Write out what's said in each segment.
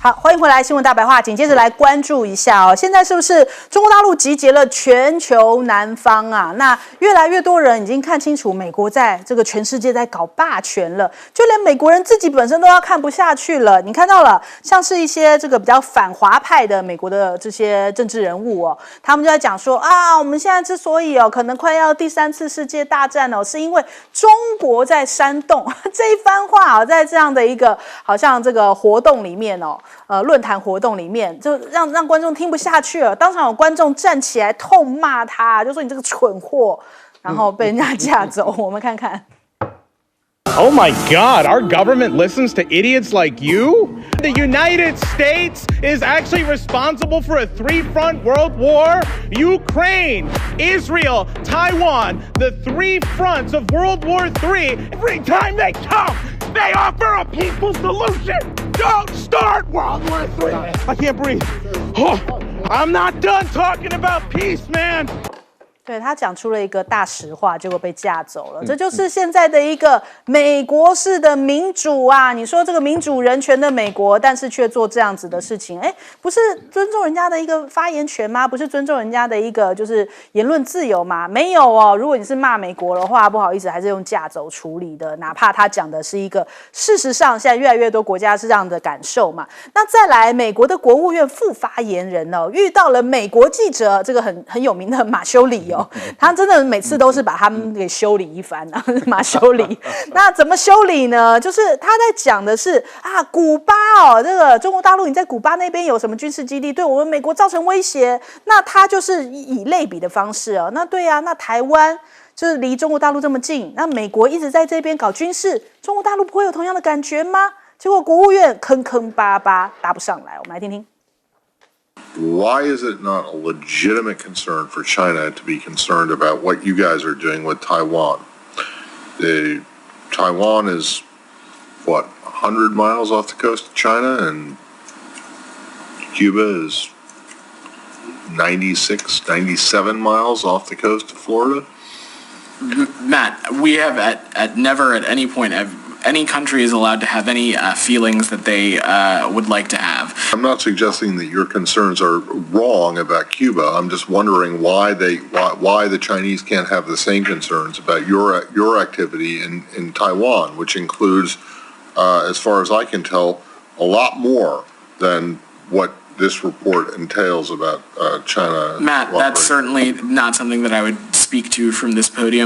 好，欢迎回来，新闻大白话。紧接着来关注一下哦，现在是不是中国大陆集结了全球南方啊？那越来越多人已经看清楚，美国在这个全世界在搞霸权了，就连美国人自己本身都要看不下去了。你看到了，像是一些这个比较反华派的美国的这些政治人物哦，他们就在讲说啊，我们现在之所以可能快要第3次世界大战是因为中国在煽动。这一番话在这样的一个好像这个活动里面论坛活动里面，就让观众听不下去了。当场有观众站起来痛骂他，就说你这个蠢货，然后被人家架走。我们看看。Oh my God, our government listens to idiots like you? The United States is actually responsible for a 3-front world war? Ukraine, Israel, Taiwan, the 3 fronts of World War III. Every time they come, they offer a peaceful solution. Don't start World War III. I can't breathe. Oh, I'm not done talking about peace, man. 对，他讲出了一个大实话，结果被架走了。这就是现在的一个美国式的民主啊！你说这个民主人权的美国，但是却做这样子的事情，不是尊重人家的一个发言权吗？不是尊重人家的一个就是言论自由吗？没有哦。如果你是骂美国的话，不好意思，还是用架走处理的。哪怕他讲的是一个事实上，现在越来越多国家是这样的感受嘛。那再来，美国的国务院副发言人遇到了美国记者，这个很有名的马修里。他真的每次都是把他们给修理一番啊，马修理。那怎么修理呢？就是他在讲的是古巴这个中国大陆你在古巴那边有什么军事基地，对我们美国造成威胁。那他就是以类比的方式那对啊，那台湾就是离中国大陆这么近，那美国一直在这边搞军事，中国大陆不会有同样的感觉吗？结果国务院坑坑巴巴答不上来，我们来听听。Why is it not a legitimate concern for China to be concerned about what you guys are doing with Taiwan? Taiwan is, 100 miles off the coast of China, and Cuba is 96, 97 miles off the coast of Florida? Matt, we have never at any point any country is allowed to have any feelings that they would like to have. I'm not suggesting that your concerns are wrong about Cuba. I'm just wondering why the Chinese can't have the same concerns about your activity in Taiwan, which includes, as far as I can tell, a lot more than what this report entails about China. Matt, that's certainly not something that I would speak to from this podium.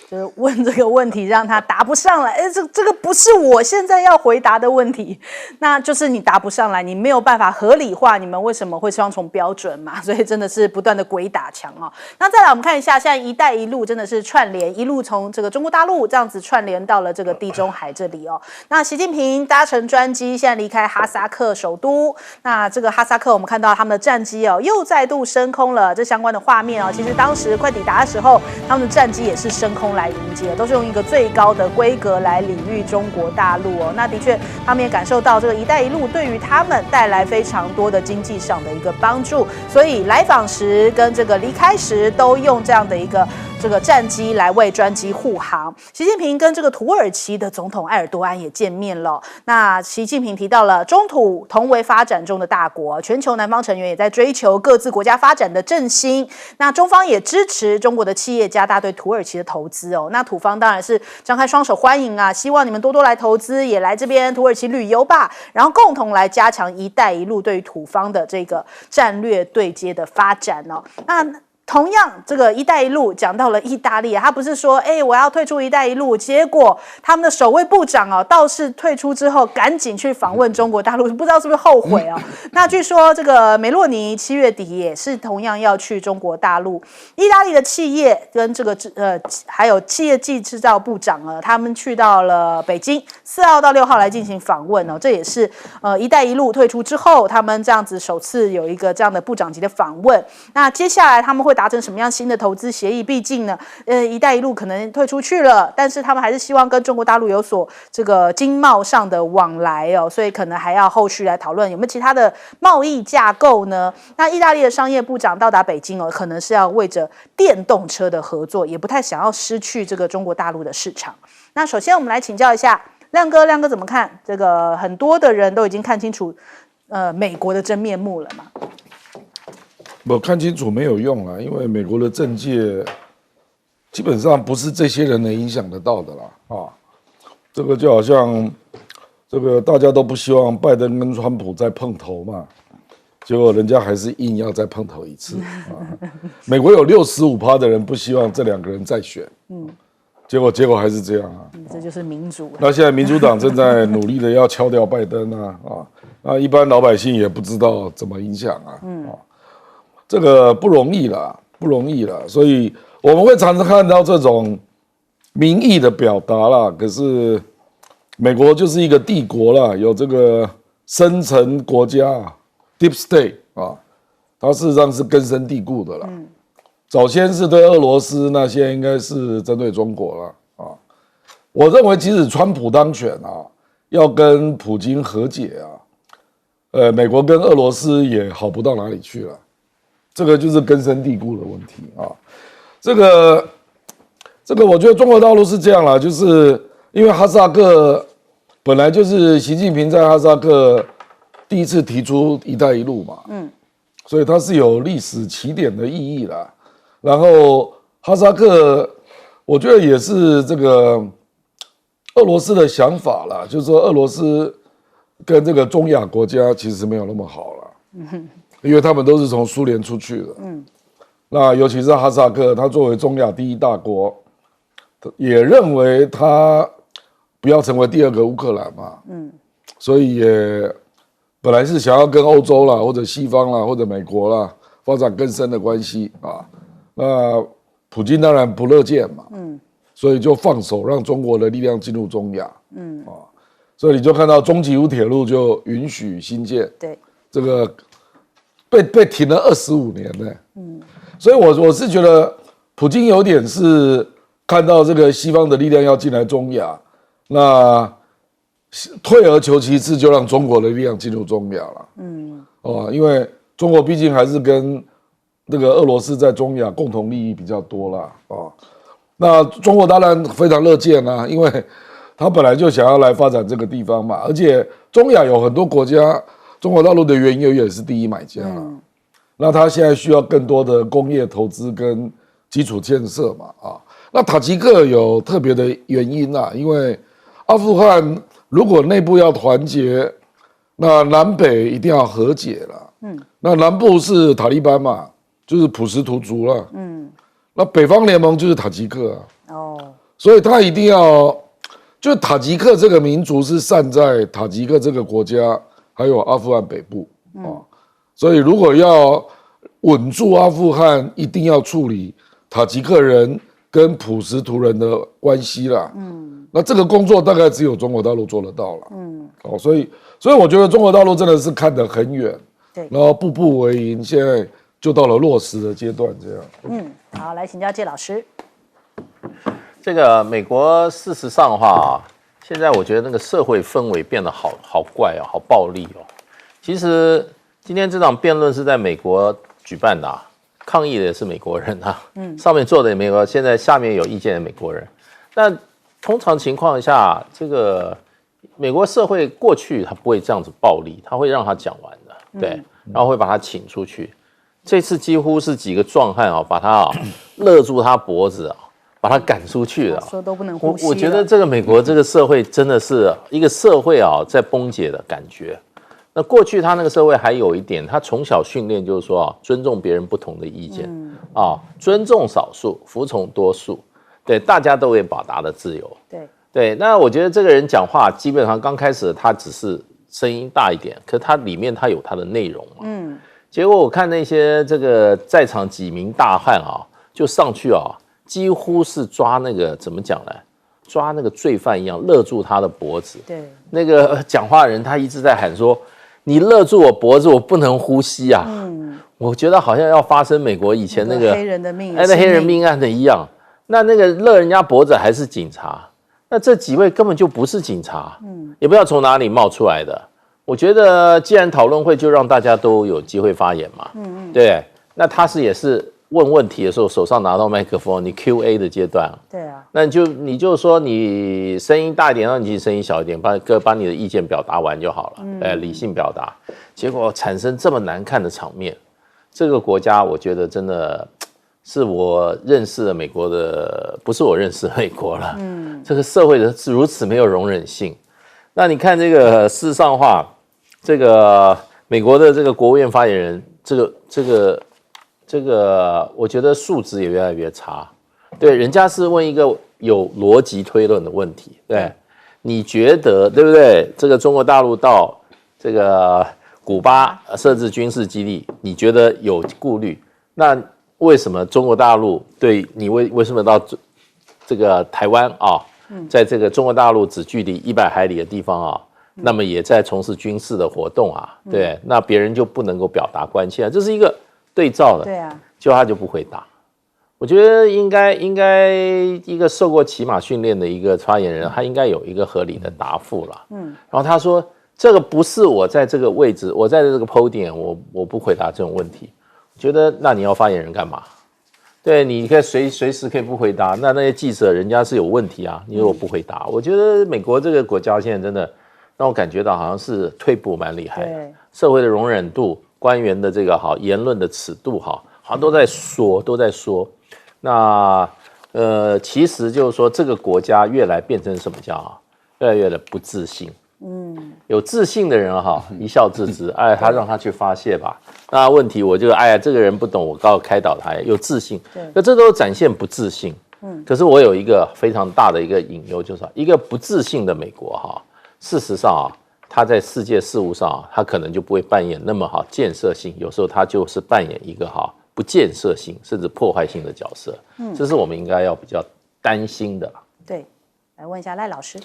就是问这个问题让他答不上来，这个不是我现在要回答的问题，那就是你答不上来，你没有办法合理化你们为什么会双重标准嘛，所以真的是不断的鬼打墙那再来我们看一下，现在一带一路真的是串联，一路从这个中国大陆这样子串联到了这个地中海这里那习近平搭乘专机现在离开哈萨克首都，那这个哈萨克我们看到他们的战机又再度升空了，这相关的画面其实当时快抵达的时候，他们的战机也是升空来迎接，都是用一个最高的规格来礼遇中国大陆那的确他们也感受到这个一带一路对于他们带来非常多的经济上的一个帮助，所以来访时跟这个离开时都用这样的一个这个战机来为专机护航。习近平跟这个土耳其的总统埃尔多安也见面了，那习近平提到了中土同为发展中的大国，全球南方成员也在追求各自国家发展的振兴，那中方也支持中国的企业加大对土耳其的投资那土方当然是张开双手欢迎希望你们多多来投资，也来这边土耳其旅游吧，然后共同来加强一带一路对于土方的这个战略对接的发展那同样，这个“一带一路”讲到了意大利他不是说我要退出“一带一路”，结果他们的首位部长倒是退出之后赶紧去访问中国大陆，不知道是不是后悔那据说这个梅洛尼7月底也是同样要去中国大陆。意大利的企业跟这个还有企业暨制造部长他们去到了北京，4号到6号来进行访问这也是“一带一路”退出之后，他们这样子首次有一个这样的部长级的访问。那接下来他们会达成什么样新的投资协议？毕竟呢，一带一路可能退出去了，但是他们还是希望跟中国大陆有所这个经贸上的往来所以可能还要后续来讨论有没有其他的贸易架构呢？那意大利的商业部长到达北京可能是要为着电动车的合作，也不太想要失去这个中国大陆的市场。那首先我们来请教一下亮哥怎么看？这个很多的人都已经看清楚，美国的真面目了嘛？我看清楚没有用啊，因为美国的政界基本上不是这些人能影响得到的啦啊。这个就好像这个大家都不希望拜登跟川普再碰头嘛，结果人家还是硬要再碰头一次啊。美国有65%的人不希望这2个人再选，结果还是这样啊。这就是民主。那现在民主党正在努力的要敲掉拜登啊，那一般老百姓也不知道怎么影响啊，这个不容易啦，所以我们会常常看到这种民意的表达啦。可是美国就是一个帝国啦，有这个深层国家 （deep state） 啊，它事实上是根深蒂固的啦。早先是对俄罗斯，那现在应该是针对中国了啊。我认为，即使川普当选啊，要跟普京和解啊，美国跟俄罗斯也好不到哪里去了。这个就是根深蒂固的问题啊。这个我觉得中国大陆是这样啦，就是因为哈萨克本来就是习近平在哈萨克第一次提出“一带一路”嘛，所以它是有历史起点的意义啦。然后哈萨克，我觉得也是这个俄罗斯的想法啦，就是说俄罗斯跟这个中亚国家其实没有那么好了，因为他们都是从苏联出去的，那尤其是哈萨克，它作为中亚第1大国，也认为它不要成为第2个乌克兰嘛，所以也本来是想要跟欧洲啦，或者西方啦，或者美国啦发展更深的关系啊。那普京当然不乐见嘛，所以就放手让中国的力量进入中亚，所以你就看到中吉乌铁路就允许新建，对，这个被停了25年呢，所以我是觉得普京有点是看到这个西方的力量要进来中亚，那退而求其次就让中国的力量进入中亚了，因为中国毕竟还是跟这个俄罗斯在中亚共同利益比较多啦，那中国当然非常乐见啦，因为他本来就想要来发展这个地方嘛，而且中亚有很多国家，中国大陆的原油也是第1买家啦，那他现在需要更多的工业投资跟基础建设嘛，那塔吉克有特别的原因啦，因为阿富汗如果内部要团结，那南北一定要和解啦，那南部是塔利班嘛，就是普什图族了，那北方联盟就是塔吉克所以他一定要，就塔吉克这个民族是散在塔吉克这个国家，还有阿富汗北部所以如果要稳住阿富汗，一定要处理塔吉克人跟普什图人的关系啦，那这个工作大概只有中国大陆做得到了，所以我觉得中国大陆真的是看得很远，对，然后步步为营，现在就到了落实的阶段，这样。好，来请教介老师。这个美国事实上的话，现在我觉得那个社会氛围变得好怪好暴力其实今天这场辩论是在美国举办的抗议的也是美国人上面坐的也美国，现在下面有意见的美国人。那通常情况下，这个美国社会过去他不会这样子暴力，他会让他讲完的，对，然后会把他请出去。这次几乎是几个壮汉把他勒住他脖子把他赶出去了，说都不能呼吸了。我觉得这个美国这个社会真的是一个社会在崩解的感觉。那过去他那个社会还有一点，他从小训练就是说尊重别人不同的意见尊重少数，服从多数，对，大家都有表达的自由。对，那我觉得这个人讲话基本上刚开始他只是声音大一点，可他里面他有他的内容嘛。结果我看那些这个在场几名大汉就上去几乎是抓那个怎么讲呢？抓那个罪犯一样勒住他的脖子。对，那个讲话人他一直在喊说：“你勒住我脖子，我不能呼吸啊！”我觉得好像要发生美国以前那个黑人的命，那黑人命案的一样。那个勒人家脖子还是警察？那这几位根本就不是警察，也不知道从哪里冒出来的。我觉得既然讨论会，就让大家都有机会发言嘛，对，那他也是问问题的时候手上拿到麦克风，你 Q&A 的阶段，对啊，那你就说你声音大一点，让你声音小一点，把你的意见表达完就好了，理性表达。结果产生这么难看的场面，这个国家我觉得真的是我认识的美国的，不是我认识的美国了。这个社会是如此没有容忍性。那你看这个事实上话，这个美国的这个国务院发言人，这个，我觉得素质也越来越差。对，人家是问一个有逻辑推论的问题，对，你觉得对不对？这个中国大陆到这个古巴设置军事基地，你觉得有顾虑？那为什么中国大陆对你为什么到这个台湾啊？在这个中国大陆只距离100海里的地方啊，那么也在从事军事的活动啊，对，那别人就不能够表达关切啊，这是一个对照的，对啊，就他就不回答。我觉得应该一个受过骑马训练的一个发言人，他应该有一个合理的答复了。然后他说这个不是我在这个位置，我在这个 podium， 我不回答这种问题。我觉得那你要发言人干嘛？对，你可以随时可以不回答，那些记者人家是有问题啊，你如果不回答，我觉得美国这个国家现在真的让我感觉到好像是退步蛮厉害的，社会的容忍度、官员的这个言论的尺度好像都在说。那其实就是说这个国家越来变成什么叫越来越的不自信。有自信的人一笑置之，他让他去发泄吧。那问题我就这个人不懂，我告开导他。有自信，那这都展现不自信。可是我有一个非常大的一个隐忧，就是一个不自信的美国事实上他在世界事务上他可能就不会扮演那么建设性，有时候他就是扮演一个不建设性甚至破坏性的角色。这是我们应该要比较担心的。对，来问一下赖老师。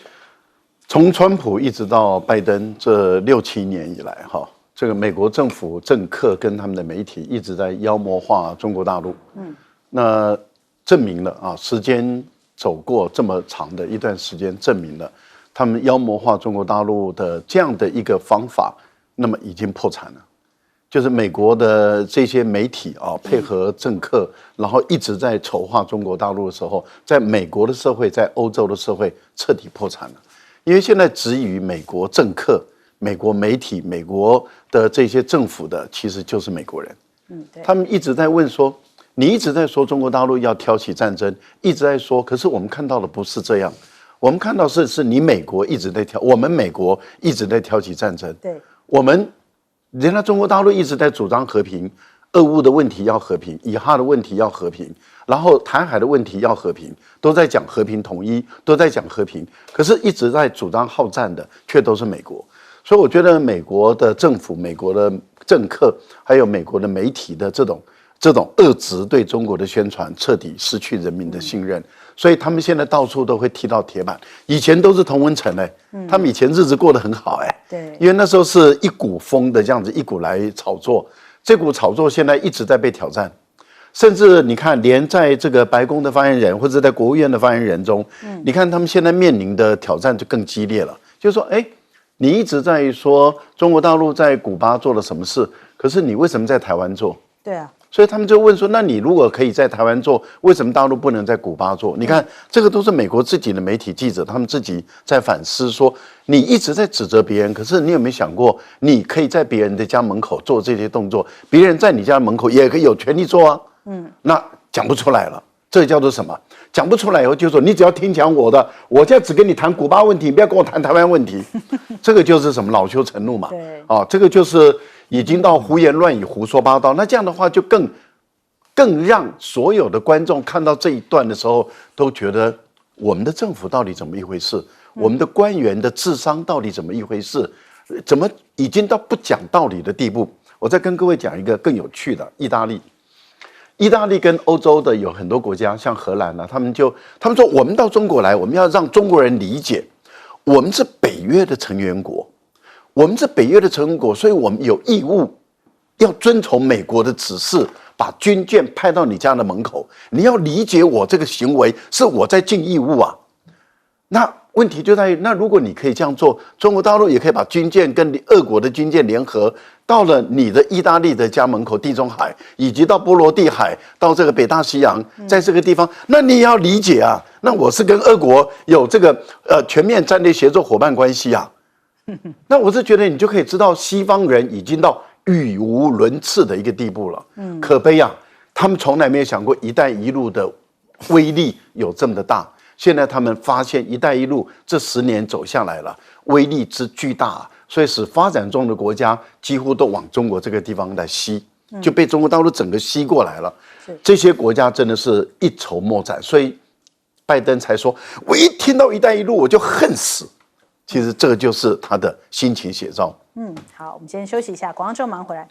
从川普一直到拜登这6、7年以来，这个美国政府政客跟他们的媒体一直在妖魔化中国大陆。那证明了时间走过这么长的一段时间，证明了他们妖魔化中国大陆的这样的一个方法，那么已经破产了。就是美国的这些媒体配合政客，然后一直在丑化中国大陆的时候，在美国的社会，在欧洲的社会彻底破产了。因为现在质疑美国政客、美国媒体、美国的这些政府的，其实就是美国人。他们一直在问说，你一直在说中国大陆要挑起战争，一直在说，可是我们看到的不是这样，我们看到是你美国一直在我们美国一直在挑起战争。对，人家中国大陆一直在主张和平，俄乌的问题要和平，以哈的问题要和平，然后台海的问题要和平，都在讲和平统一，都在讲和平，可是一直在主张好战的却都是美国。所以我觉得美国的政府、美国的政客，还有美国的媒体的这种恶质对中国的宣传，彻底失去人民的信任。所以他们现在到处都会踢到铁板，以前都是同温层他们以前日子过得很好对，因为那时候是一股风的这样子，一股来炒作，这股炒作现在一直在被挑战，甚至你看，连在这个白宫的发言人或者在国务院的发言人中，你看他们现在面临的挑战就更激烈了，就是说，你一直在说中国大陆在古巴做了什么事，可是你为什么在台湾做？对啊。所以他们就问说，那你如果可以在台湾做，为什么大陆不能在古巴做？你看，这个都是美国自己的媒体记者，他们自己在反思说，你一直在指责别人，可是你有没有想过，你可以在别人的家门口做这些动作，别人在你家门口也可以有权利做啊。那讲不出来了，这叫做什么？讲不出来以后就说，你只要听讲我的，我现在只跟你谈古巴问题，不要跟我谈台湾问题。这个就是什么？恼羞成怒嘛。对。这个就是已经到胡言乱语、胡说八道。那这样的话，就更让所有的观众看到这一段的时候，都觉得我们的政府到底怎么一回事？我们的官员的智商到底怎么一回事？怎么已经到不讲道理的地步？我再跟各位讲一个更有趣的，意大利跟欧洲的有很多国家，像荷兰他们说我们到中国来，我们要让中国人理解，我们是北约的成员国，所以我们有义务要遵从美国的指示，把军舰派到你家的门口。你要理解我这个行为是我在尽义务啊。那问题就在于，那如果你可以这样做，中国大陆也可以把军舰跟俄国的军舰联合，到了你的意大利的家门口地中海，以及到波罗的海，到这个北大西洋，在这个地方，那你也要理解啊，那我是跟俄国有这个全面战略协作伙伴关系啊。那我是觉得你就可以知道，西方人已经到语无伦次的一个地步了。可悲啊，他们从来没有想过“一带一路”的威力有这么的大。现在他们发现“一带一路”这10年走下来了，威力之巨大，所以使发展中的国家几乎都往中国这个地方来吸，就被中国大陆整个吸过来了。这些国家真的是一筹莫展，所以拜登才说：“我一听到‘一带一路’我就恨死。”其实这个就是他的心情写照。好，我们先休息一下，广告之后马上回来。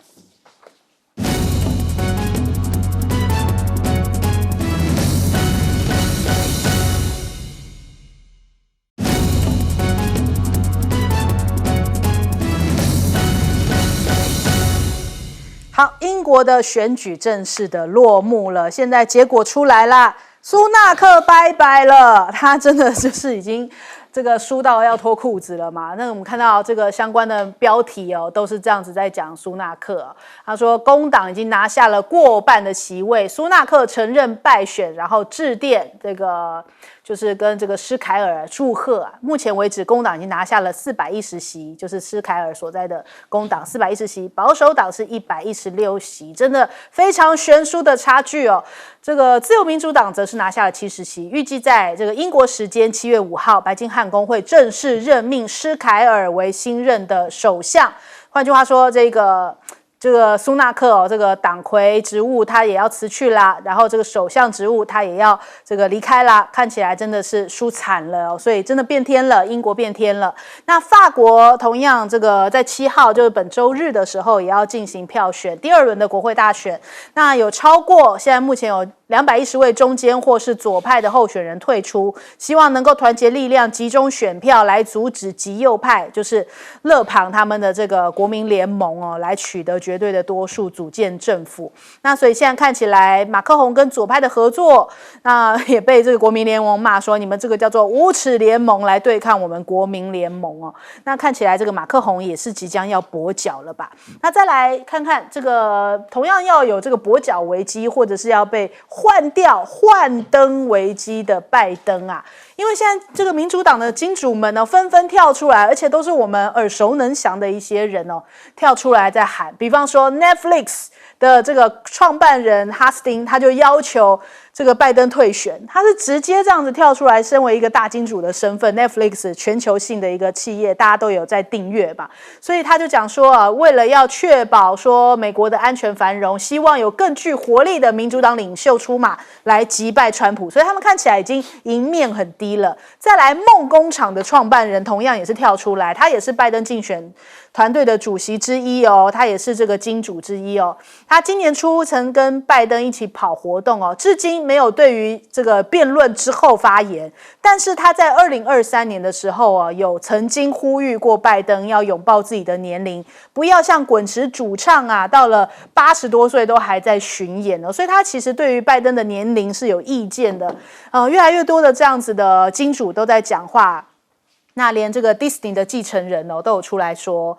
好，英国的选举正式的落幕了，现在结果出来啦，苏纳克拜拜了，他真的就是已经这个输到要脱裤子了嘛？那我们看到这个相关的标题哦，都是这样子在讲苏纳克哦。他说工党已经拿下了过半的席位，苏纳克承认败选，然后致电这个就是跟这个施凯尔祝贺啊。目前为止，工党已经拿下了410席，就是施凯尔所在的工党410席，保守党是116席，真的非常悬殊的差距哦。这个自由民主党则是拿下了70席，预计在这个英国时间7月5号，白金汉宫会正式任命施凯尔为新任的首相。换句话说，这个苏纳克哦，这个党魁职务他也要辞去啦，然后这个首相职务他也要这个离开啦，看起来真的是输惨了哦，所以真的变天了，英国变天了。那法国同样这个在7号就是本周日的时候也要进行票选，第2轮的国会大选。那有超过现在目前有210位中间或是左派的候选人退出，希望能够团结力量，集中选票来阻止极右派，就是勒庞他们的这个国民联盟哦，来取得绝对的多数，组建政府。那所以现在看起来，马克宏跟左派的合作，那也被这个国民联盟骂说，你们这个叫做无耻联盟来对抗我们国民联盟哦。那看起来这个马克宏也是即将要跛脚了吧？那再来看看这个同样要有这个跛脚危机，或者是要被换灯危机的拜登啊，因为现在这个民主党的金主们呢，纷纷跳出来，而且都是我们耳熟能详的一些人哦，跳出来在喊，比方说 Netflix 的这个创办人哈斯汀，他就要求这个拜登退选，他是直接这样子跳出来，身为一个大金主的身份 ，Netflix 全球性的一个企业，大家都有在订阅吧，所以他就讲说啊，为了要确保说美国的安全繁荣，希望有更具活力的民主党领袖出马来击败川普，所以他们看起来已经赢面很低了。再来，梦工厂的创办人同样也是跳出来，他也是拜登竞选团队的主席之一哦，他也是这个金主之一哦。他今年初曾跟拜登一起跑活动哦，至今没有对于这个辩论之后发言，但是他在2023年的时候啊，有曾经呼吁过拜登要拥抱自己的年龄，不要像滚石主唱啊，到了80多岁都还在巡演哦，所以他其实对于拜登的年龄是有意见的。越来越多的这样子的金主都在讲话。那连这个 Disney 的继承人哦都有出来说，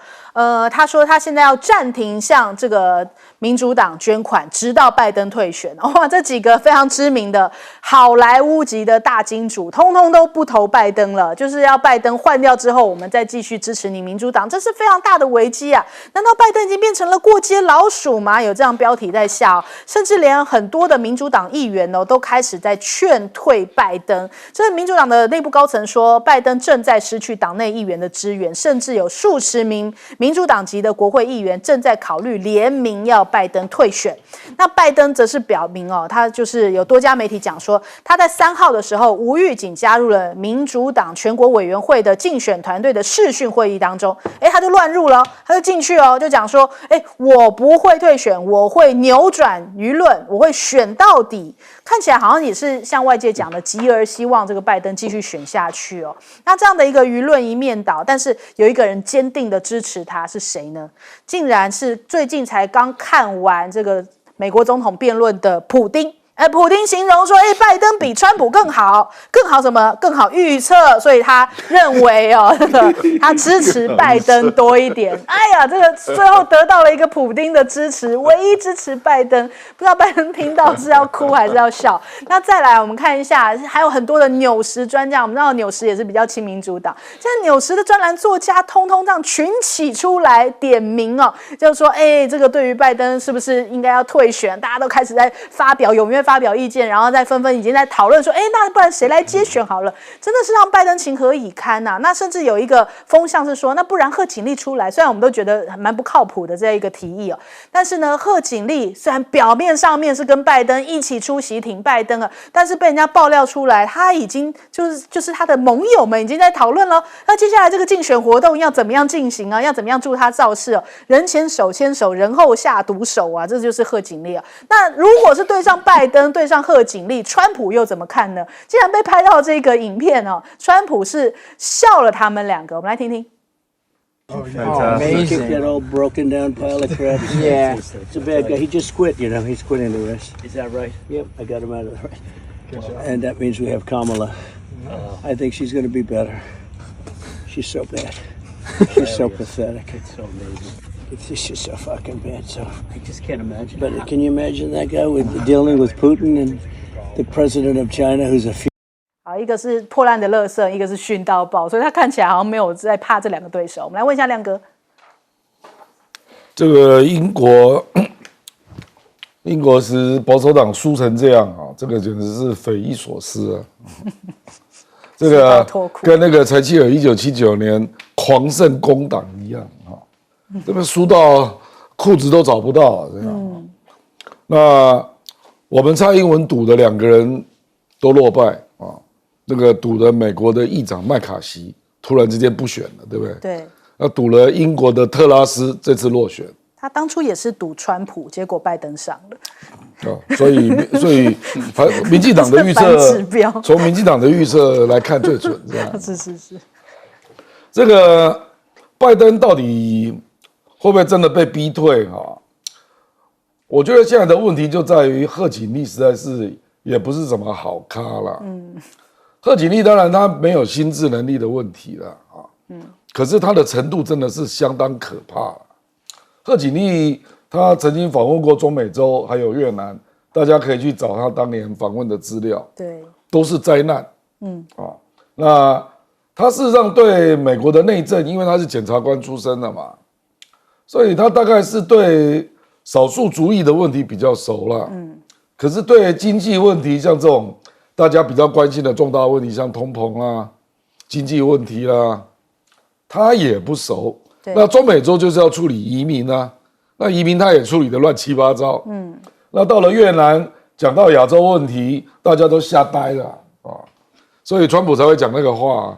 他说他现在要暂停向这个民主党捐款，直到拜登退选。哇，这几个非常知名的好莱坞级的大金主，通通都不投拜登了，就是要拜登换掉之后，我们再继续支持你民主党，这是非常大的危机啊！难道拜登已经变成了过街老鼠吗？有这样标题在下哦，甚至连很多的民主党议员哦都开始在劝退拜登。这民主党的内部高层说，拜登正在失去党内议员的支援，甚至有数十名民主党籍的国会议员正在考虑联名要拜登退选。那拜登则是表明哦，他就是有多家媒体讲说，他在3号的时候无预警加入了民主党全国委员会的竞选团队的视讯会议当中，他就乱入了，他就进去哦，就讲说，我不会退选，我会扭转舆论，我会选到底。看起来好像也是像外界讲的，急而希望这个拜登继续选下去哦。那这样的一个舆论一面倒，但是有一个人坚定的支持他，是谁呢？竟然是最近才刚看完这个美国总统辩论的普丁。普丁形容说，拜登比川普更好，更好什么？更好预测，所以他认为他支持拜登多一点。哎呀，这个最后得到了一个普丁的支持，唯一支持拜登，不知道拜登听到是要哭还是要笑。那再来，我们看一下，还有很多的纽时专家，我们知道纽时也是比较亲民主党，现在纽时的专栏作家通通这样群起出来点名就是说，这个对于拜登是不是应该要退选，大家都开始在踊跃发表意见，然后再纷纷已经在讨论说，那不然谁来接选好了？真的是让拜登情何以堪呐！那甚至有一个风向是说，那不然贺锦丽出来，虽然我们都觉得蛮不靠谱的这一个提议但是呢，贺锦丽虽然表面上面是跟拜登一起出席挺拜登但是被人家爆料出来，他已经就是他的盟友们已经在讨论了，那接下来这个竞选活动要怎么样进行要怎么样助他造势人前手牵手，人后下毒手这就是贺锦丽那如果是对上拜登，对上贺锦丽，川普又怎么看呢？既然被拍到这个影片川普是笑了他们两个，我们来听听。Amazing. That old broken down pile of crap. Yeah. It's a bad guy. He just quit, He's quitting the rest. Is that right? Yep, I got him out of the race. And that means we have Kamala. I think she's going to be better. She's so bad. She's so pathetic. It's so amazing. It's just so fucking bad. So I just can't imagine. But can you imagine that guy dealing with Putin and the president of China, who's a few. 一个是破烂的垃圾，一个是训到爆，所以他看起来好像没有在怕这两个对手。我们来问一下亮哥，这个英国是保守党输成这样这个简直是匪夷所思这个跟那个柴契尔1979年狂胜工党一样这边输到裤子都找不到这样。那我们蔡英文赌的两个人都落败那个赌的美国的议长麦卡锡突然之间不选了，对不对？对。那赌了英国的特拉斯这次落选。他当初也是赌川普，结果拜登上了。所以民进党的预测，从民进党的预测来看最准，是。这个拜登到底会不会真的被逼退我觉得现在的问题就在于贺锦丽实在是也不是什么好咖啦。贺锦丽当然她没有心智能力的问题了可是她的程度真的是相当可怕。贺锦丽她曾经访问过中美洲还有越南，大家可以去找她当年访问的资料，对，都是灾难。那她事实上对美国的内政，因为她是检察官出身的嘛，所以她大概是对少数族裔的问题比较熟了。可是对经济问题，像这种大家比较关心的重大问题，像通膨经济问题啦，他也不熟。那中美洲就是要处理移民那移民他也处理得乱七八糟。那到了越南，讲到亚洲问题，大家都吓呆了所以川普才会讲那个话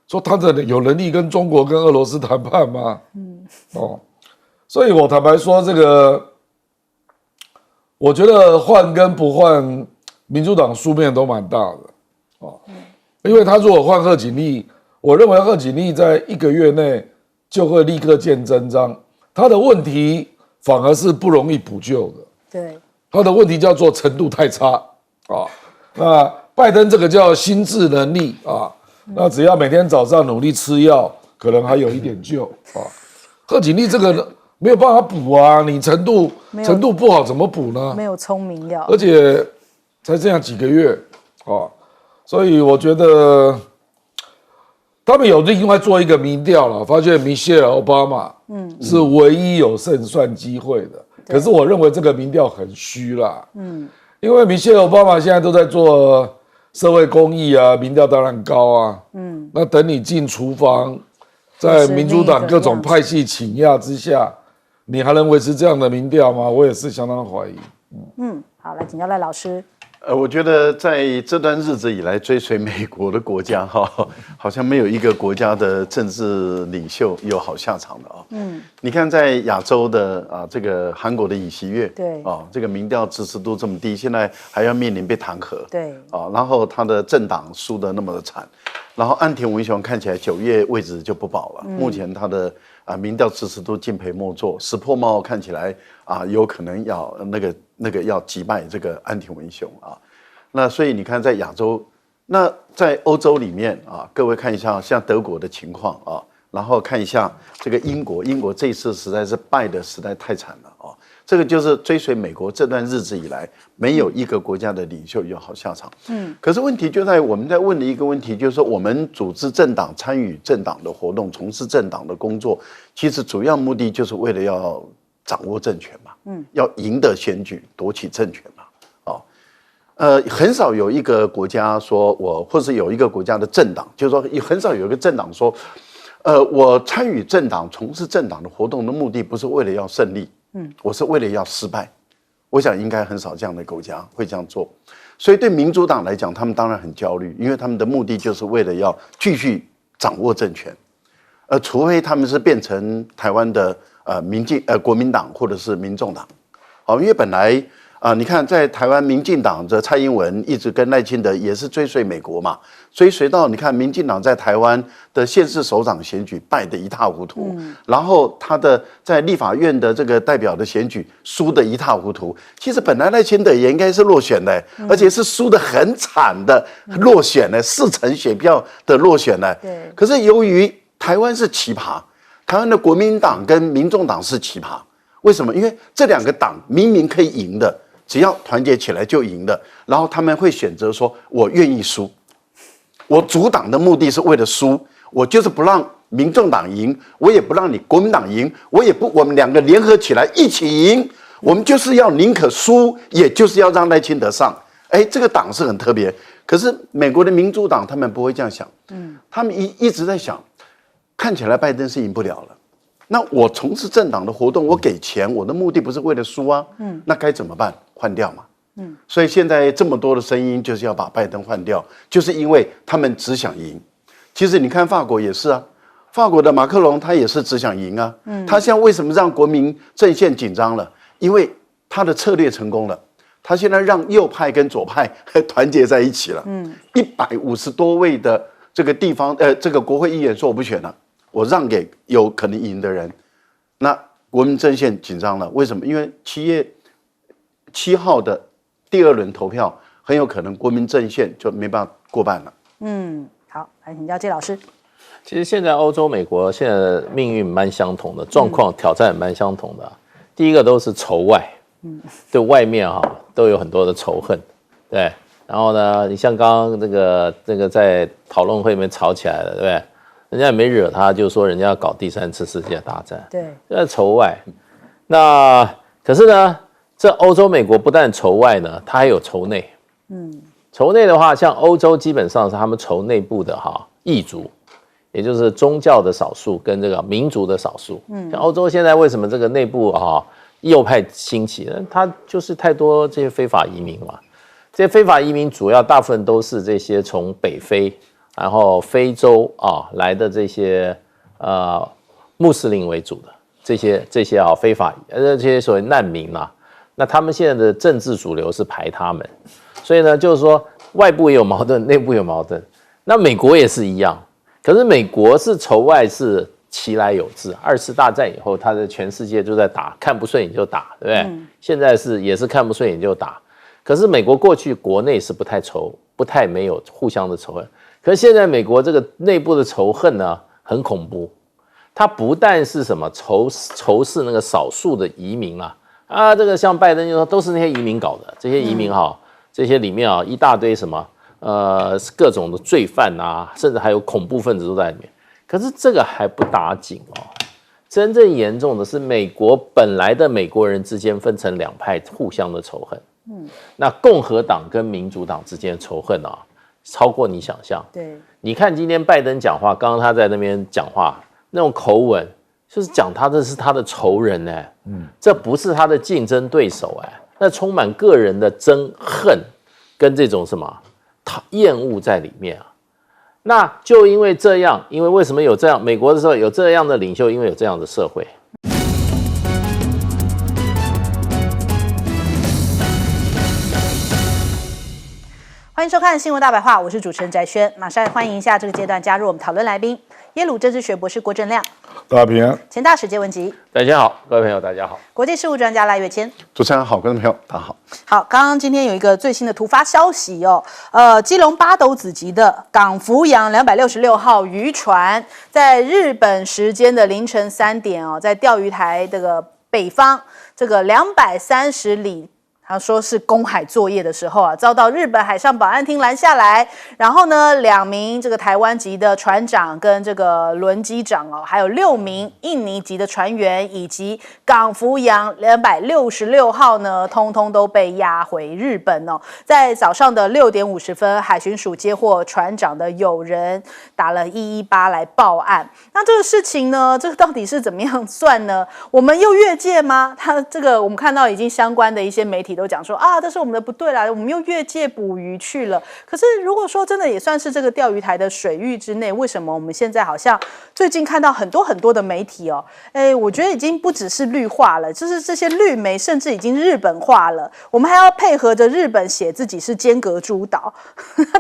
说他的有能力跟中国跟俄罗斯谈判吗？所以我坦白说，这个我觉得换跟不换，民主党输面都蛮大的因为他如果换贺锦丽，我认为贺锦丽在1个月内就会立刻见真章，他的问题反而是不容易补救的。对，他的问题叫做程度太差那拜登这个叫心智能力那只要每天早上努力吃药，可能还有一点救贺锦丽这个没有办法补你程度不好怎么补呢？没有聪明药，而且才这样几个月所以我觉得他们有另外做一个民调了，发现米歇尔·奥巴马是唯一有胜算机会的。可是我认为这个民调很虚啦，因为米歇尔·奥巴马现在都在做社会公益民调当然高那等你进厨房，在民主党各种派系倾轧之下，你还能维持这样的民调吗？我也是相当怀疑。好，来请教赖老师。我觉得在这段日子以来，追随美国的国家好像没有一个国家的政治领袖有好下场的你看在亚洲的这个韩国的尹锡悦，对这个民调支持度这么低，现在还要面临被弹劾，对然后他的政党输得那么的惨，然后岸田文雄看起来9月位置就不保了，目前他的民调支持度敬陪末座，石破茂看起来有可能要那个要击败这个安田文雄啊。那所以你看，在亚洲，那在欧洲里面啊，各位看一下像德国的情况啊，然后看一下这个英国这一次实在是败的实在太惨了啊。这个就是追随美国这段日子以来，没有一个国家的领袖有好下场。可是问题就在我们在问的一个问题，就是说我们组织政党、参与政党的活动、从事政党的工作，其实主要目的就是为了要掌握政权嘛，要赢得选举，夺取政权嘛。很少有一个国家说或是有一个国家的政党，就是说很少有一个政党说，我参与政党、从事政党的活动的目的不是为了要胜利。我是为了要失败，我想应该很少这样的国家会这样做，所以对民主党来讲，他们当然很焦虑，因为他们的目的就是为了要继续掌握政权，除非他们是变成台湾的国民党或者是民众党，因为本来你看在台湾民进党的蔡英文一直跟赖清德也是追随美国嘛，追随到你看民进党在台湾的县市首长选举败得一塌糊涂，然后他的在立法院的这个代表的选举输得一塌糊涂。其实本来赖清德也应该是落选的，而且是输得很惨的落选的，4成选票的落选的。可是由于台湾是奇葩，台湾的国民党跟民众党是奇葩，为什么？因为这两个党明明可以赢的，只要团结起来就赢的，然后他们会选择说，我愿意输，我组党的目的是为了输，我就是不让民众党赢，我也不让你国民党赢，我们两个联合起来一起赢，我们就是要宁可输，也就是要让赖清德上。这个党是很特别，可是美国的民主党他们不会这样想，他们一直在想，看起来拜登是赢不了了。那我从事政党的活动，我给钱，我的目的不是为了输啊，那该怎么办？换掉嘛，所以现在这么多的声音就是要把拜登换掉，就是因为他们只想赢。其实你看法国也是啊，法国的马克龙他也是只想赢啊，他现在为什么让国民阵线紧张了？因为他的策略成功了，他现在让右派跟左派团结在一起了，150多位的这个地方这个国会议员说我不选了。我让给有可能赢的人，那国民阵线紧张了。为什么？因为7月7号的第2轮投票，很有可能国民阵线就没办法过半了。好，来请教介老师。其实现在欧洲、美国现在的命运蛮相同的，状况、挑战蛮相同的。第一个都是仇外，对外面都有很多的仇恨，对。然后呢，你像刚刚这个在讨论会里面吵起来了，对不对？人家也没惹他，就说人家要搞第3次世界大战，对，在仇外。那可是呢，这欧洲、美国不但仇外呢，它还有仇内。仇内的话，像欧洲基本上是他们仇内部的异族，也就是宗教的少数跟这个民族的少数。像欧洲现在为什么这个内部右派兴起呢？它就是太多这些非法移民嘛。这些非法移民主要大部分都是这些从北非。然后非洲来的这些穆斯林为主的这些非法这些所谓难民嘛，那他们现在的政治主流是排他们，所以呢就是说外部也有矛盾，内部有矛盾。那美国也是一样，可是美国是仇外是其来有自，2次大战以后，他在全世界就在打，看不顺眼就打，对不对？现在也是看不顺眼就打，可是美国过去国内是不太没有互相的仇恨。可是现在美国这个内部的仇恨呢，很恐怖。它不但是什么仇视那个少数的移民这个像拜登就说都是那些移民搞的，这些移民这些里面一大堆什么各种的罪犯甚至还有恐怖分子都在里面。可是这个还不打紧真正严重的是美国本来的美国人之间分成2派互相的仇恨。那共和党跟民主党之间的仇恨超过你想象。对，你看今天拜登讲话，刚刚他在那边讲话，那种口吻，就是讲这是他的仇人这不是他的竞争对手那充满个人的憎恨跟这种什么厌恶在里面那就因为这样，因为为什么有这样？美国的时候有这样的领袖，因为有这样的社会。欢欢迎收看《新闻大白话》，我是主持人翟轩，马上欢迎一下这个阶段加入我们讨论来宾，耶鲁政治学博士郭正亮，大家平安。前大使谢文吉，大家好，各位朋友，大家好。国际事务专家赖岳谦。主持人好，观众朋友大家好。好，刚刚今天有一个最新的突发消息哦，基隆八斗子级的港福洋266号渔船，在日本时间的凌晨3点哦，在钓鱼台这个北方这个230里。他说是公海作业的时候啊，遭到日本海上保安厅拦下来，然后呢，2名这个台湾籍的船长跟这个轮机长哦，还有6名印尼籍的船员，以及港福洋266号呢，通通都被押回日本哦。在早上的6点50分，海巡署接获船长的友人打了118来报案。那这个事情呢，这个到底是怎么样算呢？我们又越界吗？他这个我们看到已经相关的一些媒体都讲说啊，这是我们的不对啦，我们又越界捕鱼去了。可是如果说真的也算是这个钓鱼台的水域之内，为什么我们现在好像最近看到很多的媒体哦，我觉得已经不只是绿化了，就是这些绿媒甚至已经日本化了。我们还要配合着日本写自己是尖阁诸岛，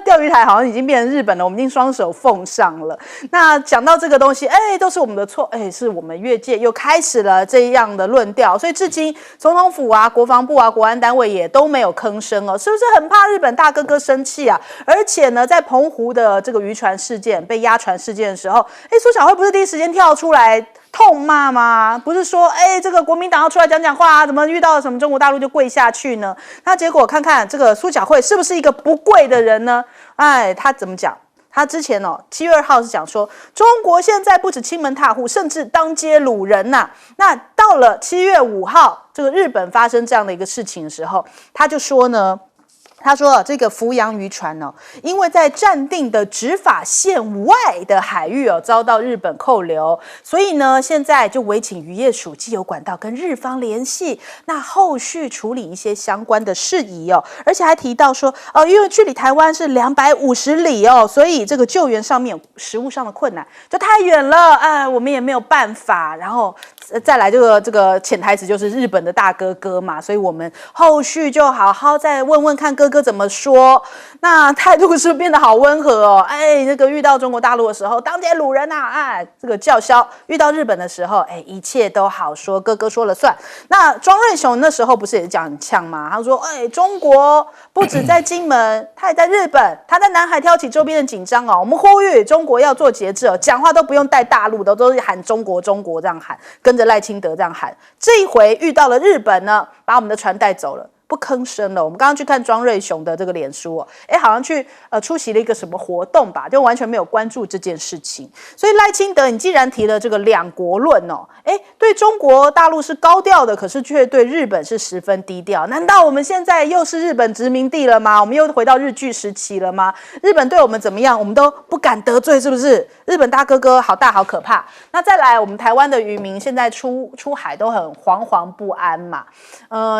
钓鱼台好像已经变成日本了，我们已经双手奉上了。那讲到这个东西，都是我们的错，是我们越界，又开始了这样的论调。所以至今总统府啊、国防部啊、国安单位也都没有吭声哦，是不是很怕日本大哥哥生气啊？而且呢，在澎湖的这个渔船事件、被押船事件的时候，苏小慧不是第一时间跳出来痛骂吗？不是说这个国民党要出来讲讲话啊，怎么遇到什么中国大陆就跪下去呢？那结果看看这个苏小慧是不是一个不跪的人呢？他怎么讲？他之前7月2号是讲说，中国现在不止亲门踏户，甚至当街掳人呐。那到了7月5号，这个日本发生这样的一个事情的时候，他就说呢。他说这个福洋渔船因为在暂定的执法线外的海域遭到日本扣留，所以呢，现在就委请渔业署既有管道跟日方联系，那后续处理一些相关的事宜而且还提到说因为距离台湾是250里所以这个救援上面有实务上的困难，就太远了，我们也没有办法。然后再来这个潜台词就是日本的大哥哥嘛，所以我们后续就好好再问问看哥哥怎么说。那态度是不是变得好温和这个遇到中国大陆的时候当街掳人这个叫嚣；遇到日本的时候一切都好说，哥哥说了算。那庄瑞雄那时候不是也是讲很呛吗？他说中国不止在金门，他也在日本，他在南海挑起周边的紧张我们呼吁中国要做节制讲话都不用带大陆的，都是喊中国中国这样喊，跟着赖清德这样喊。这一回遇到了日本呢，把我们的船带走了，不吭声了。我们刚刚去看庄瑞雄的这个脸书好像去出席了一个什么活动吧，就完全没有关注这件事情。所以赖清德，你既然提了这个两国论对中国大陆是高调的，可是却对日本是十分低调。难道我们现在又是日本殖民地了吗？我们又回到日据时期了吗？日本对我们怎么样，我们都不敢得罪，是不是？日本大哥哥好大好可怕。那再来，我们台湾的渔民现在出海都很惶惶不安嘛。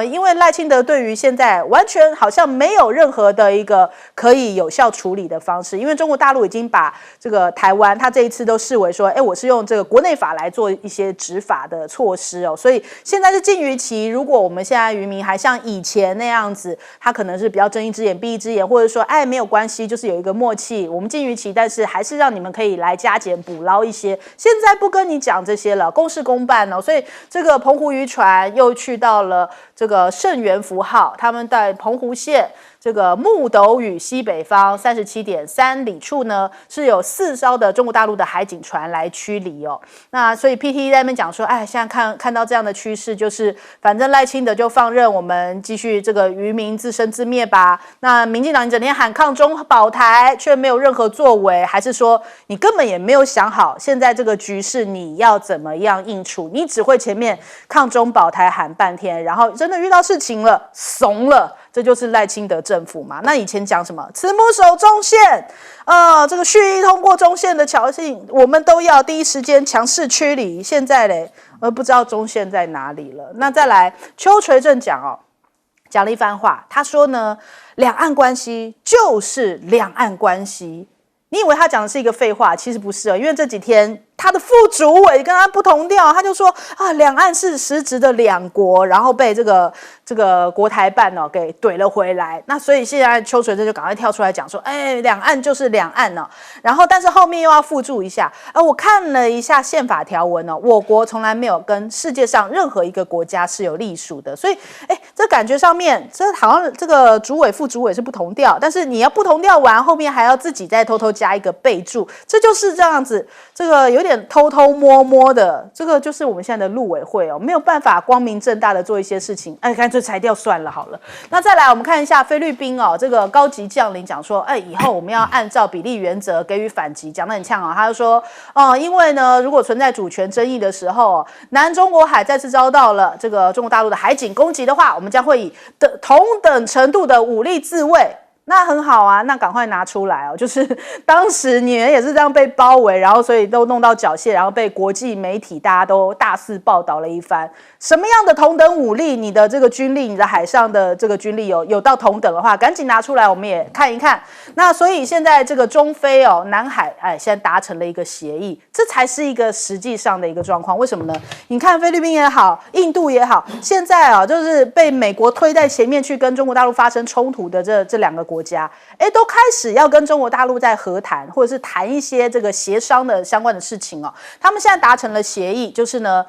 因为赖清德对于现在完全好像没有任何的一个可以有效处理的方式，因为中国大陆已经把这个台湾，他这一次都视为说，我是用这个国内法来做一些执法的措施所以现在是禁渔期。如果我们现在渔民还像以前那样子，他可能是比较睁一只眼闭一只眼，或者说没有关系，就是有一个默契，我们禁渔期，但是还是让你们可以来加减捕捞一些。现在不跟你讲这些了，公事公办所以这个澎湖渔船又去到了这个圣元符号，他们在澎湖县这个木斗屿西北方37.3里处呢，是有4艘的中国大陆的海警船来驱离那所以 PT 在那边讲说，现在看到这样的趋势，就是反正赖清德就放任我们继续这个渔民自生自灭吧。那民进党你整天喊抗中保台，却没有任何作为，还是说你根本也没有想好现在这个局势你要怎么样应处？你只会前面抗中保台喊半天，然后真的遇到事情了怂了。这就是赖清德政府嘛。那以前讲什么慈母守中线这个蓄意通过中线的挑衅，我们都要第一时间强势驱离。现在嘞不知道中线在哪里了。那再来邱垂正讲了一番话，他说呢，两岸关系就是两岸关系。你以为他讲的是一个废话，其实不是因为这几天他的副主委跟他不同调，他就说啊，两岸是实质的两国，然后被这个国台办给怼了回来。那所以现在邱垂正就赶快跳出来讲说，两岸就是两岸然后但是后面又要附注一下，我看了一下宪法条文我国从来没有跟世界上任何一个国家是有隶属的，所以这感觉上面这好像这个主委副主委是不同调，但是你要不同调完，后面还要自己再偷偷加一个备注，这就是这样子，这个有点偷偷摸摸的，这个就是我们现在的陆委会没有办法光明正大的做一些事情，干脆裁掉算了好了。那再来我们看一下菲律宾这个高级将领讲说，以后我们要按照比例原则给予反击，讲得很呛他就说因为呢，如果存在主权争议的时候，南中国海再次遭到了这个中国大陆的海警攻击的话，我们将会以同等程度的武力自卫。那很好啊，那赶快拿出来就是当时你们也是这样被包围，然后所以都弄到缴械，然后被国际媒体大家都大肆报道了一番。什么样的同等武力，你的这个军力，你的海上的这个军力有到同等的话，赶紧拿出来，我们也看一看。那所以现在这个中非南海现在达成了一个协议，这才是一个实际上的一个状况。为什么呢？你看菲律宾也好，印度也好，现在就是被美国推在前面去跟中国大陆发生冲突的这两个国家，都开始要跟中国大陆在和谈，或者是谈一些这个协商的相关的事情他们现在达成了协议，就是呢，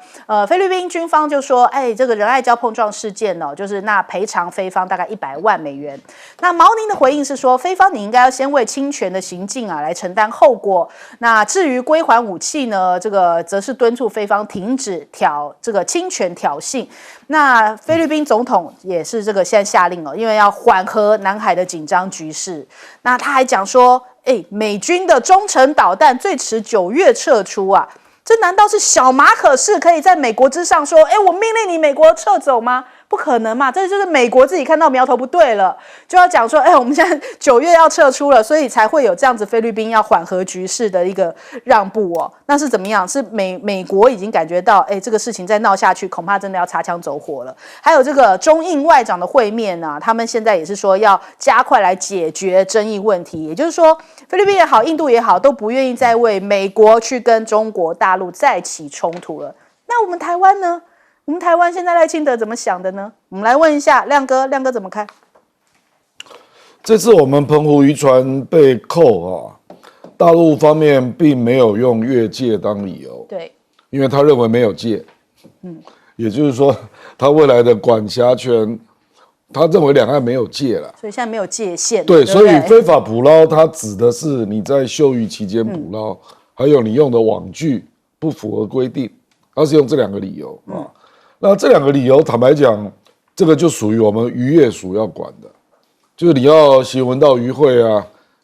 菲律宾军方就说，这个仁爱礁碰撞事件就是那赔偿菲方大概100万美元。那毛宁的回应是说，菲方你应该要先为侵权的行径来承担后果。那至于归还武器呢，这个则是敦促菲方停止这个侵权挑衅。那菲律宾总统也是这个现在下令因为要缓和南海的紧张局势。那他还讲说，美军的中程导弹最迟9月撤出啊，这难道是小马可仕可以在美国之上说，我命令你美国撤走吗？不可能嘛，这就是美国自己看到苗头不对了，就要讲说，我们现在9月要撤出了，所以才会有这样子菲律宾要缓和局势的一个让步那是怎么样？是美国已经感觉到，这个事情再闹下去，恐怕真的要擦枪走火了。还有这个中印外长的会面他们现在也是说要加快来解决争议问题，也就是说，菲律宾也好，印度也好，都不愿意再为美国去跟中国大陆再起冲突了。那我们台湾呢？我们台湾现在赖清德怎么想的呢？我们来问一下亮哥，亮哥怎么看？这次我们澎湖渔船被扣大陆方面并没有用越界当理由，对，因为他认为没有界，也就是说他未来的管辖权，他认为两岸没有界了，所以现在没有界限，对，对，所以非法捕捞它指的是你在休渔期间捕捞，还有你用的网具不符合规定，它是用这两个理由那这两个理由，坦白讲，这个就属于我们渔业署要管的，就是你要行文到渔会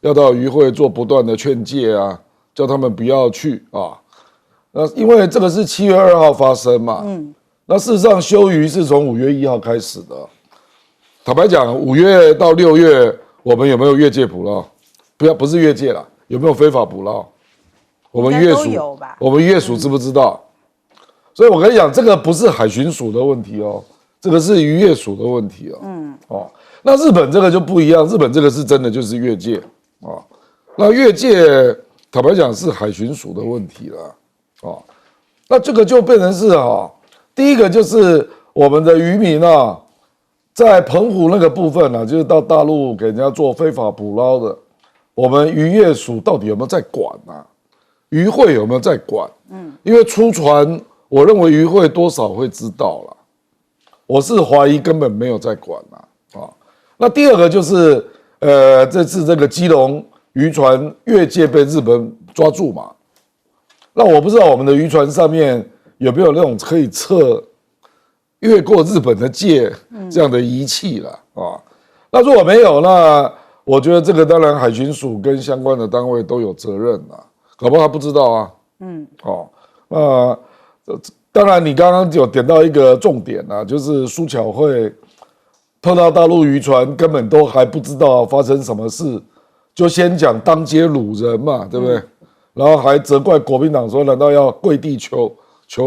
要到渔会做不断的劝诫叫他们不要去那因为这个是7月2号发生嘛，那事实上休渔是从5月1号开始的。坦白讲，5月到6月，我们有没有越界捕捞？不是越界啦，有没有非法捕捞？我们渔业署知不知道？所以我跟你讲，这个不是海巡署的问题这个是渔业署的问题那日本这个就不一样，日本这个是真的就是越界那越界坦白讲是海巡署的问题了那这个就变成是第一个就是我们的渔民在澎湖那个部分就是到大陆给人家做非法捕捞的，我们渔业署到底有没有在管渔会有没有在管？因为出船。我认为渔会多少会知道啦，我是怀疑根本没有在管那第二个就是这次这个基隆渔船越界被日本抓住嘛，那我不知道我们的渔船上面有没有那种可以测越过日本的界这样的仪器啦那如果没有，那我觉得这个当然海巡署跟相关的单位都有责任搞不好他不知道那当然，你刚刚有点到一个重点就是苏巧慧碰到大陆渔船，根本都还不知道发生什么事，就先讲当街掳人嘛，对不对？然后还责怪国民党说，难道要跪地求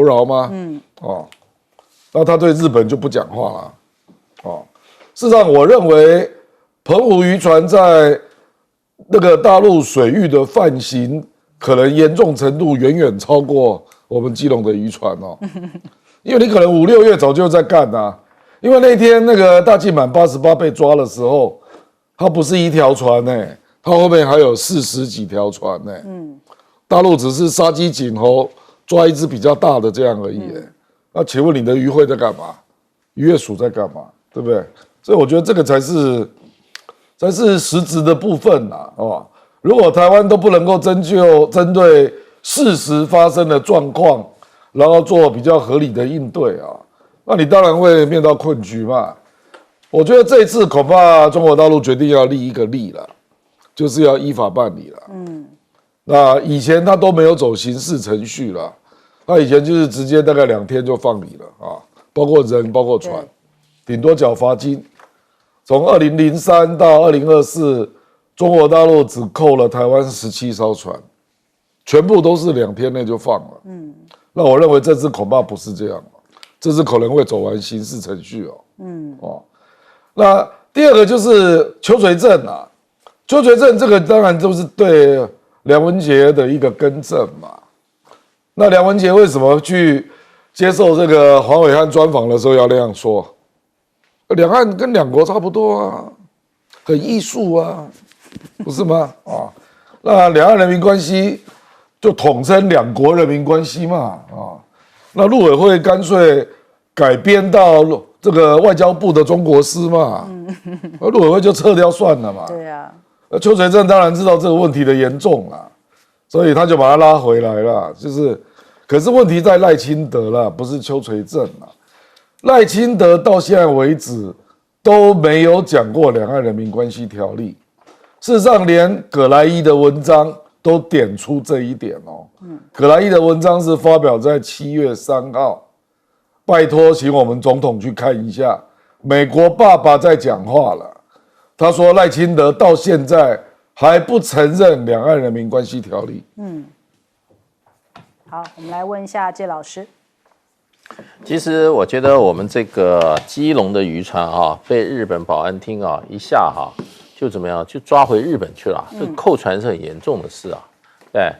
饶吗？那他对日本就不讲话了事实上，我认为澎湖渔船在那个大陆水域的犯行，可能严重程度远远超过我们基隆的渔船哦，因为你可能5、6月早就在干啊。因为那天那个大暨满88被抓的时候，它不是1条船呢，它后面还有40几条船呢。大陆只是杀鸡儆猴，抓一只比较大的这样而已。那请问你的渔会在干嘛？渔业署在干嘛？对不对？所以我觉得这个才是实质的部分啦，哦。如果台湾都不能够针对事实发生的状况，然后做比较合理的应对啊，那你当然会面到困局嘛。我觉得这一次恐怕中国大陆决定要立一个例了，就是要依法办理了。那以前他都没有走刑事程序了，他以前就是直接大概2天就放理了啊，包括人包括船，顶多缴罚金。从2003到2024，中国大陆只扣了台湾17艘船，全部都是2天内就放了。那我认为这次恐怕不是这样，这次可能会走完刑事程序哦。那第二个就是邱垂正啊，邱垂正这个当然就是对梁文杰的一个更正嘛。那梁文杰为什么去接受这个黄伟汉专访的时候要那样说？两岸跟两国差不多啊，很艺术啊，不是吗？啊，那两岸人民关系就统称两国人民关系嘛，啊，那陆委会干脆改编到这个外交部的中国司嘛，陆委会就撤掉算了嘛。对啊，邱垂正当然知道这个问题的严重啦，所以他就把他拉回来了，就是，可是问题在赖清德啦，不是邱垂正啦。赖清德到现在为止都没有讲过两岸人民关系条例，事实上连葛莱伊的文章都点出这一点哦。葛莱伊的文章是发表在7月3号，拜托请我们总统去看一下，美国爸爸在讲话了，他说赖清德到现在还不承认两岸人民关系条例。好，我们来问一下介老师。其实我觉得我们这个基隆的渔船啊，被日本保安厅啊一下就怎么样，就抓回日本去了。这扣船是很严重的事啊。对，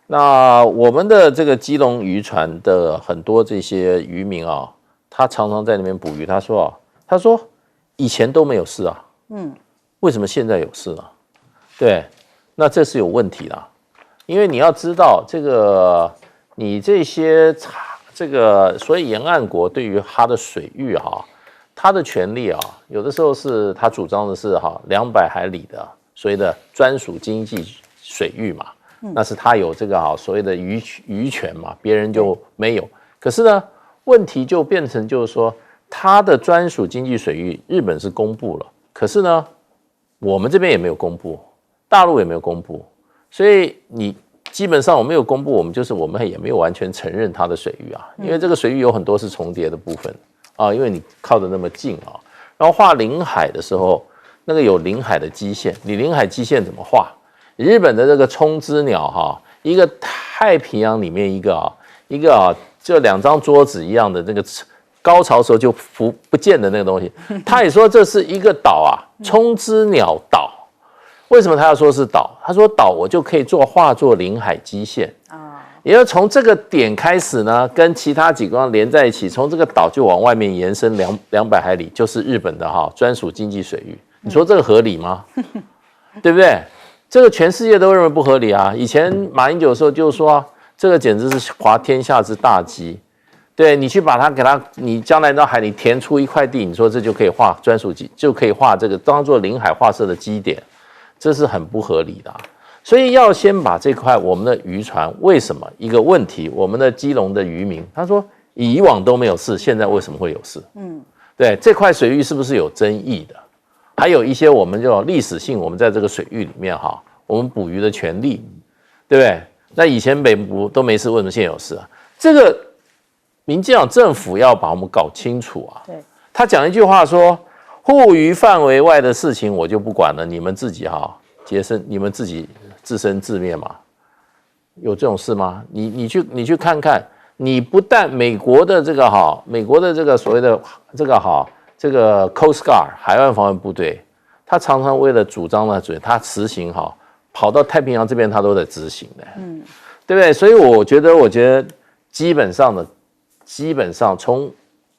那我们的这个基隆渔船的很多这些渔民啊，他常常在那边捕鱼。他说以前都没有事啊，为什么现在有事呢？对，那这是有问题的，因为你要知道这个你这个所以沿岸国对于它的水域它的权利有的时候是他主张的是200海里的所谓的专属经济水域嘛，那是他有这个所谓的渔权嘛，别人就没有。可是呢，问题就变成就是说，他的专属经济水域日本是公布了，可是呢，我们这边也没有公布，大陆也没有公布，所以你。基本上我没有公布，我们也没有完全承认它的水域因为这个水域有很多是重叠的部分因为你靠得那么近然后画领海的时候，那个有领海的基线，你领海基线怎么画？日本的这个冲之鸟一个太平洋里面一个就2张桌子一样的那个高潮时候就不见的那个东西，他也说这是一个岛冲之鸟岛。为什么他要说是岛？他说岛我就可以化作领海基线也要从这个点开始呢，跟其他几个地方连在一起，从这个岛就往外面延伸200海里，就是日本的专属经济水域。你说这个合理吗？对不对？这个全世界都认为不合理以前马英九的时候就说这个简直是滑天下之大稽。对，你去把它你将来到海里填出一块地，你说这就可以画专属就可以画这个当做领海划设的基点。这是很不合理的所以要先把这块我们的渔船为什么一个问题，我们的基隆的渔民他说以往都没有事，现在为什么会有事？对，这块水域是不是有争议的？还有一些我们就历史性，我们在这个水域里面我们捕鱼的权利，对不对？那以前北捕都没事，为什么现在有事这个民进党政府要把我们搞清楚对，他讲一句话说。护渔范围外的事情我就不管了，你们自己节省，你们自己自生自灭嘛，有这种事吗？你去看看，你不但美国的这个美国的这个所谓的这个 Coast Guard 海岸防卫部队，他常常为了主张呢，他实行跑到太平洋这边他都在执行的，对不对？所以我觉得基本上从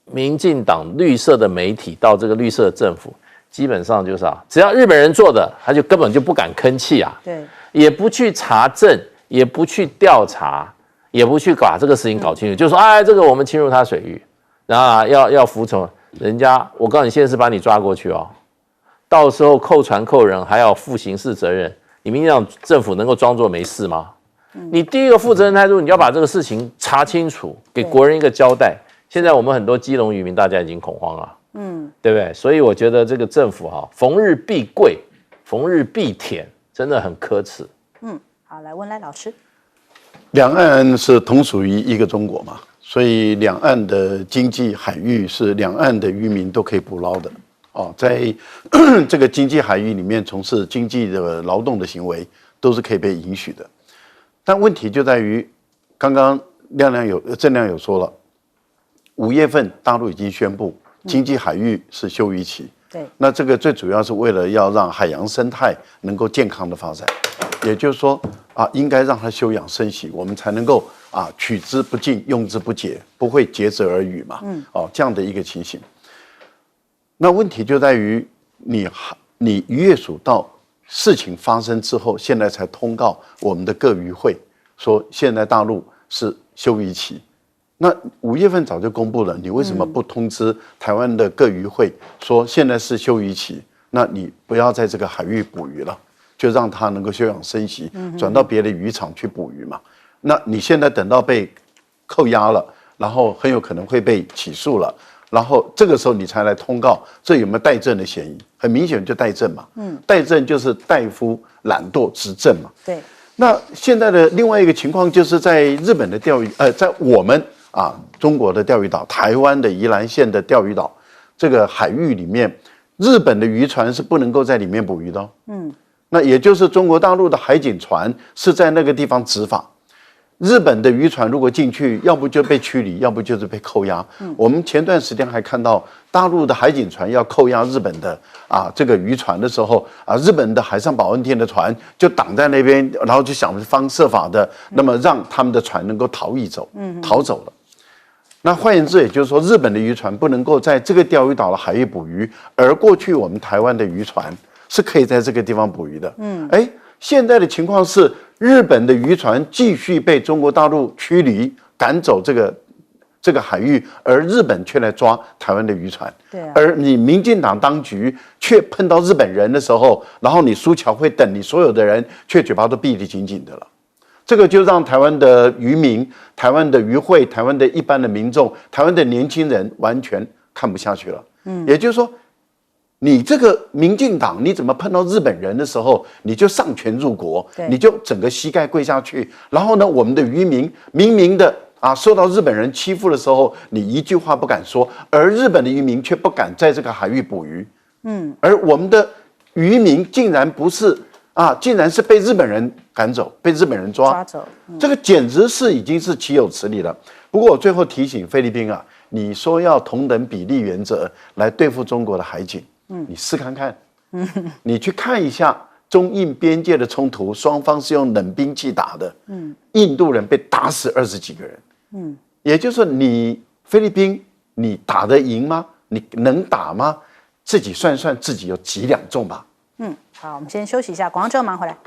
民进党绿色的媒体到这个绿色的政府，基本上就是只要日本人做的，他就根本就不敢吭气啊，对，也不去查证，也不去调查，也不去把这个事情搞清楚，就说这个我们侵入他水域，然后要服从人家。我告诉你，现在是把你抓过去哦，到时候扣船扣人，还要负刑事责任。你民进党政府能够装作没事吗？你第一个负责任态度，你要把这个事情查清楚，给国人一个交代。现在我们很多基隆渔民大家已经恐慌了，对不对？所以我觉得这个政府逢日必跪，逢日必舔，真的很可耻。好，来文莱老师，两岸是同属于一个中国嘛，所以两岸的经济海域是两岸的渔民都可以捕捞的。在这个经济海域里面从事经济的劳动的行为都是可以被允许的，但问题就在于，刚刚郑亮有说了，5月份大陆已经宣布经济海域是休渔期，对，那这个最主要是为了要让海洋生态能够健康的发展，也就是说应该让它休养生息，我们才能够取之不尽，用之不竭，不会竭泽而渔嘛，这样的一个情形。那问题就在于你渔业署到事情发生之后，现在才通告我们的各渔会说现在大陆是休渔期。那5月份早就公布了，你为什么不通知台湾的各渔会说现在是休渔期？那你不要在这个海域捕鱼了，就让它能够休养生息，转到别的渔场去捕鱼嘛。那你现在等到被扣押了，然后很有可能会被起诉了。然后这个时候你才来通告，这有没有怠政的嫌疑？很明显就怠政嘛。怠政就是怠夫懒惰执政嘛。对。那现在的另外一个情况就是在日本的钓鱼，在我们中国的钓鱼岛，台湾的宜兰县的钓鱼岛这个海域里面，日本的渔船是不能够在里面捕鱼的。那也就是中国大陆的海警船是在那个地方执法。日本的渔船如果进去，要不就被驱离，要不就是被扣押。我们前段时间还看到大陆的海警船要扣押日本的这个渔船的时候日本的海上保安厅的船就挡在那边，然后就想方设法的，那么让他们的船能够逃走了。那换言之，也就是说，日本的渔船不能够在这个钓鱼岛的海域捕鱼，而过去我们台湾的渔船是可以在这个地方捕鱼的。现在的情况是，日本的渔船继续被中国大陆驱离赶走这个海域，而日本却来抓台湾的渔船。对啊。而你民进党当局却碰到日本人的时候，然后你苏巧慧等你所有的人却嘴巴都闭得紧紧的了。这个就让台湾的渔民、台湾的渔会、台湾的一般的民众、台湾的年轻人完全看不下去了。也就是说，你这个民进党，你怎么碰到日本人的时候，你就上权入国，你就整个膝盖跪下去，然后呢，我们的渔民明明的受到日本人欺负的时候，你一句话不敢说，而日本的渔民却不敢在这个海域捕鱼。而我们的渔民竟然不是竟然是被日本人赶走，被日本人抓走。这个简直是已经是岂有此理了。不过我最后提醒菲律宾你说要同等比例原则来对付中国的海警。你试看看，你去看一下中印边界的冲突，双方是用冷兵器打的，印度人被打死20几个人，也就是说你菲律宾你打得赢吗？你能打吗？自己算算自己有几两重吧。好，我们先休息一下，广告之后马上回来。